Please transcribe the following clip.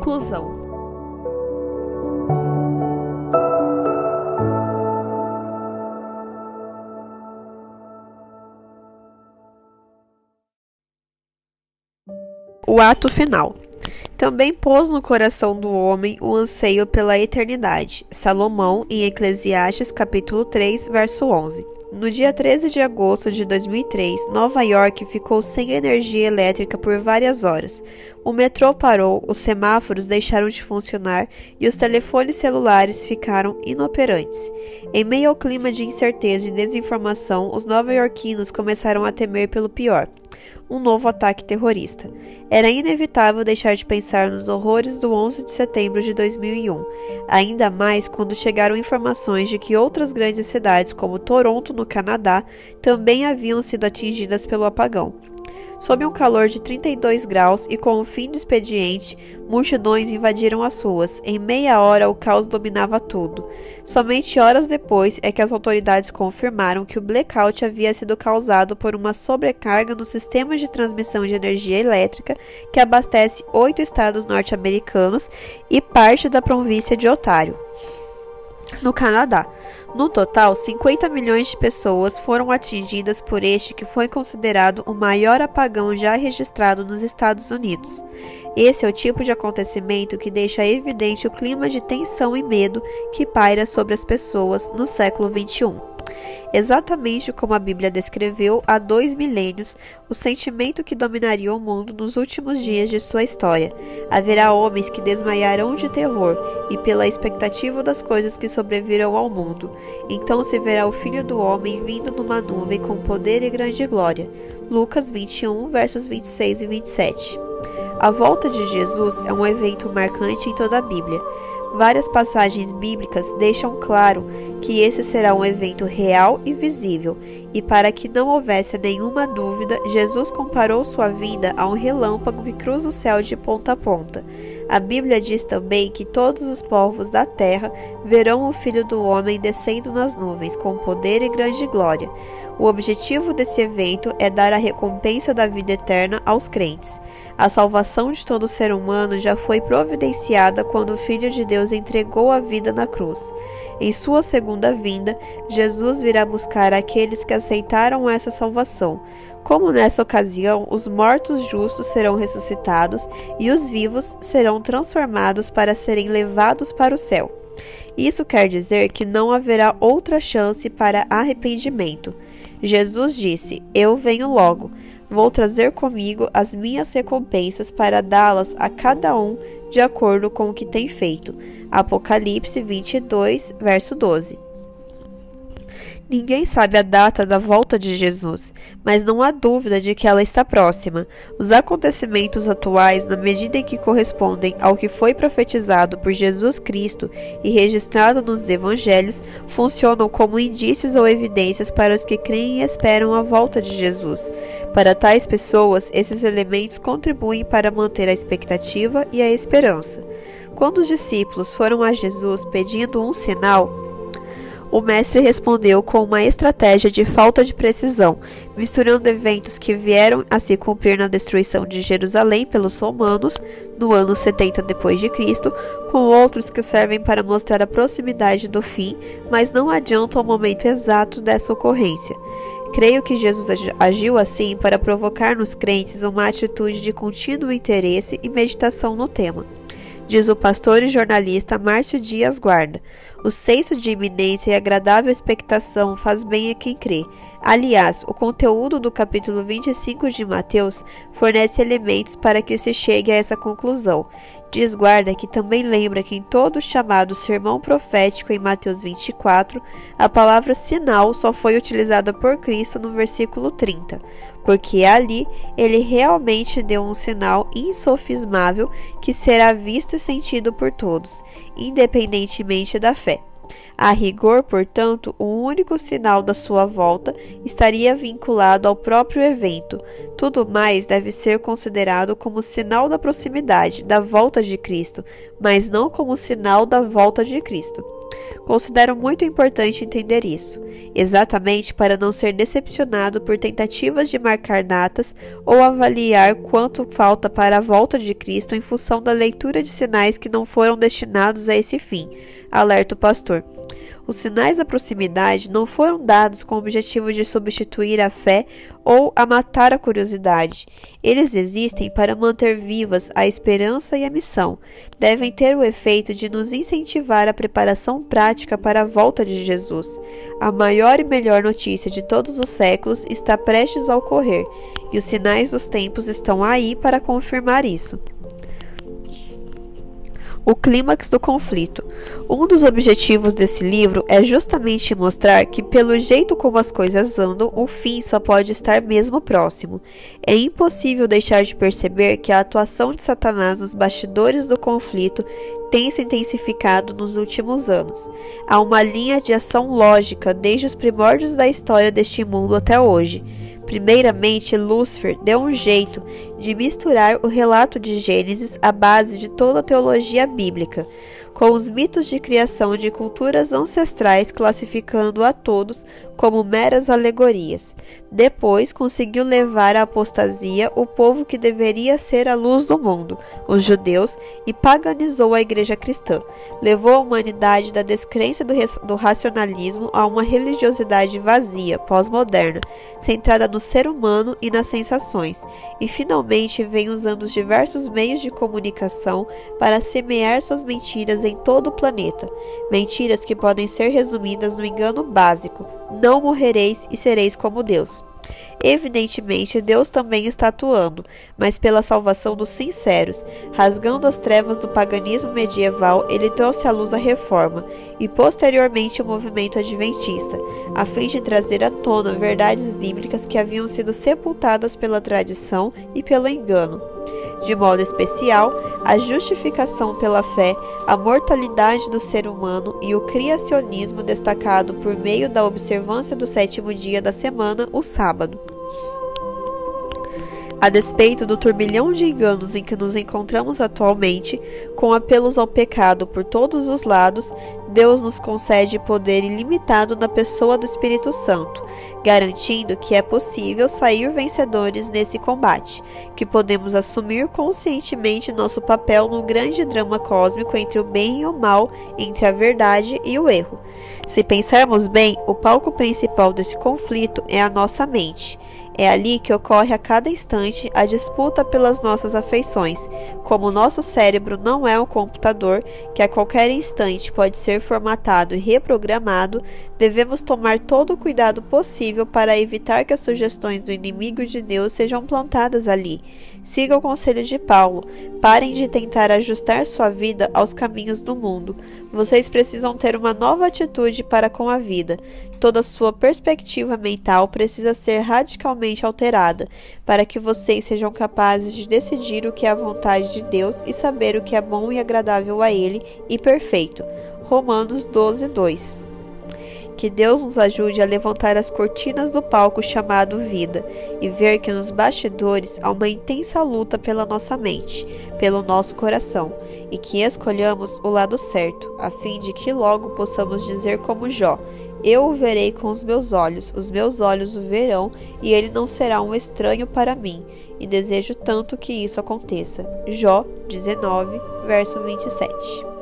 Conclusão. O ato final. Também pôs no coração do homem o anseio pela eternidade. Salomão, em Eclesiastes, capítulo 3, verso 11. No dia 13 de agosto de 2003, Nova York ficou sem energia elétrica por várias horas. O metrô parou, os semáforos deixaram de funcionar e os telefones celulares ficaram inoperantes. Em meio ao clima de incerteza e desinformação, os nova-iorquinos começaram a temer pelo pior: um novo ataque terrorista. Era inevitável deixar de pensar nos horrores do 11 de setembro de 2001, ainda mais quando chegaram informações de que outras grandes cidades, como Toronto, no Canadá, também haviam sido atingidas pelo apagão. Sob um calor de 32 graus e com o fim do expediente, multidões invadiram as ruas. Em meia hora, o caos dominava tudo. Somente horas depois é que as autoridades confirmaram que o blackout havia sido causado por uma sobrecarga no sistema de transmissão de energia elétrica que abastece 8 estados norte-americanos e parte da província de Ontário, no Canadá. No total, 50 milhões de pessoas foram atingidas por este que foi considerado o maior apagão já registrado nos Estados Unidos. Esse é o tipo de acontecimento que deixa evidente o clima de tensão e medo que paira sobre as pessoas no século XXI. Exatamente como a Bíblia descreveu há 2 milênios, o sentimento que dominaria o mundo nos últimos dias de sua história. Haverá homens que desmaiarão de terror e pela expectativa das coisas que sobrevirão ao mundo. Então se verá o Filho do Homem vindo numa nuvem com poder e grande glória. Lucas 21, versos 26 e 27. A volta de Jesus é um evento marcante em toda a Bíblia. Várias passagens bíblicas deixam claro que esse será um evento real e visível, e para que não houvesse nenhuma dúvida, Jesus comparou sua vinda a um relâmpago que cruza o céu de ponta a ponta. A Bíblia diz também que todos os povos da terra verão o Filho do Homem descendo nas nuvens, com poder e grande glória. O objetivo desse evento é dar a recompensa da vida eterna aos crentes. A salvação de todo ser humano já foi providenciada quando o Filho de Deus entregou a vida na cruz. Em sua segunda vinda, Jesus virá buscar aqueles que aceitaram essa salvação. Como nessa ocasião, os mortos justos serão ressuscitados e os vivos serão transformados para serem levados para o céu. Isso quer dizer que não haverá outra chance para arrependimento. Jesus disse: "Eu venho logo. Vou trazer comigo as minhas recompensas para dá-las a cada um de acordo com o que tem feito." Apocalipse 22, verso 12. Ninguém sabe a data da volta de Jesus, mas não há dúvida de que ela está próxima. Os acontecimentos atuais, na medida em que correspondem ao que foi profetizado por Jesus Cristo e registrado nos Evangelhos, funcionam como indícios ou evidências para os que creem e esperam a volta de Jesus. Para tais pessoas, esses elementos contribuem para manter a expectativa e a esperança. Quando os discípulos foram a Jesus pedindo um sinal, o mestre respondeu com uma estratégia de falta de precisão, misturando eventos que vieram a se cumprir na destruição de Jerusalém pelos romanos, no ano 70 d.C., com outros que servem para mostrar a proximidade do fim, mas não adiantam o momento exato dessa ocorrência. Creio que Jesus agiu assim para provocar nos crentes uma atitude de contínuo interesse e meditação no tema. Diz o pastor e jornalista Márcio Dias Guarda: "O senso de iminência e agradável expectação faz bem a quem crê." Aliás, o conteúdo do capítulo 25 de Mateus fornece elementos para que se chegue a essa conclusão. Diz Guarda que também lembra que em todo o chamado sermão profético em Mateus 24, a palavra sinal só foi utilizada por Cristo no versículo 30, porque ali ele realmente deu um sinal insofismável que será visto e sentido por todos, independentemente da fé. A rigor, portanto, o único sinal da sua volta estaria vinculado ao próprio evento. Tudo mais deve ser considerado como sinal da proximidade, da volta de Cristo, mas não como sinal da volta de Cristo. Considero muito importante entender isso, exatamente para não ser decepcionado por tentativas de marcar datas ou avaliar quanto falta para a volta de Cristo em função da leitura de sinais que não foram destinados a esse fim, alerta o pastor. Os sinais da proximidade não foram dados com o objetivo de substituir a fé ou a matar a curiosidade. Eles existem para manter vivas a esperança e a missão. Devem ter o efeito de nos incentivar a preparação prática para a volta de Jesus. A maior e melhor notícia de todos os séculos está prestes a ocorrer, e os sinais dos tempos estão aí para confirmar isso. O clímax do conflito. Um dos objetivos desse livro é justamente mostrar que, pelo jeito como as coisas andam, o fim só pode estar mesmo próximo. É impossível deixar de perceber que a atuação de Satanás nos bastidores do conflito tem se intensificado nos últimos anos. Há uma linha de ação lógica desde os primórdios da história deste mundo até hoje. Primeiramente, Lúcifer deu um jeito de misturar o relato de Gênesis à base de toda a teologia bíblica, com os mitos de criação de culturas ancestrais, classificando a todos como meras alegorias. Depois, conseguiu levar à apostasia o povo que deveria ser a luz do mundo, os judeus, e paganizou a igreja cristã. Levou a humanidade da descrença do racionalismo a uma religiosidade vazia, pós-moderna, centrada no ser humano e nas sensações, e finalmente vem usando os diversos meios de comunicação para semear suas mentiras em todo o planeta. Mentiras que podem ser resumidas no engano básico: não morrereis e sereis como Deus. Evidentemente, Deus também está atuando, mas pela salvação dos sinceros. Rasgando as trevas do paganismo medieval, ele trouxe à luz a reforma e posteriormente o movimento adventista, a fim de trazer à tona verdades bíblicas que haviam sido sepultadas pela tradição e pelo engano. De modo especial, a justificação pela fé, a mortalidade do ser humano e o criacionismo destacado por meio da observância do sétimo dia da semana, o sábado. A despeito do turbilhão de enganos em que nos encontramos atualmente, com apelos ao pecado por todos os lados, Deus nos concede poder ilimitado na pessoa do Espírito Santo, garantindo que é possível sair vencedores nesse combate, que podemos assumir conscientemente nosso papel no grande drama cósmico entre o bem e o mal, entre a verdade e o erro. Se pensarmos bem, o palco principal desse conflito é a nossa mente. É ali que ocorre a cada instante a disputa pelas nossas afeições. Como o nosso cérebro não é um computador que a qualquer instante pode ser formatado e reprogramado, devemos tomar todo o cuidado possível para evitar que as sugestões do inimigo de Deus sejam plantadas ali. Siga o conselho de Paulo. Parem de tentar ajustar sua vida aos caminhos do mundo. Vocês precisam ter uma nova atitude para com a vida. Toda sua perspectiva mental precisa ser radicalmente alterada, para que vocês sejam capazes de decidir o que é a vontade de Deus e saber o que é bom e agradável a Ele e perfeito. Romanos 12:2. Que Deus nos ajude a levantar as cortinas do palco chamado vida e ver que nos bastidores há uma intensa luta pela nossa mente, pelo nosso coração, e que escolhamos o lado certo, a fim de que logo possamos dizer como Jó: eu o verei com os meus olhos o verão, e ele não será um estranho para mim, e desejo tanto que isso aconteça. Jó 19, verso 27.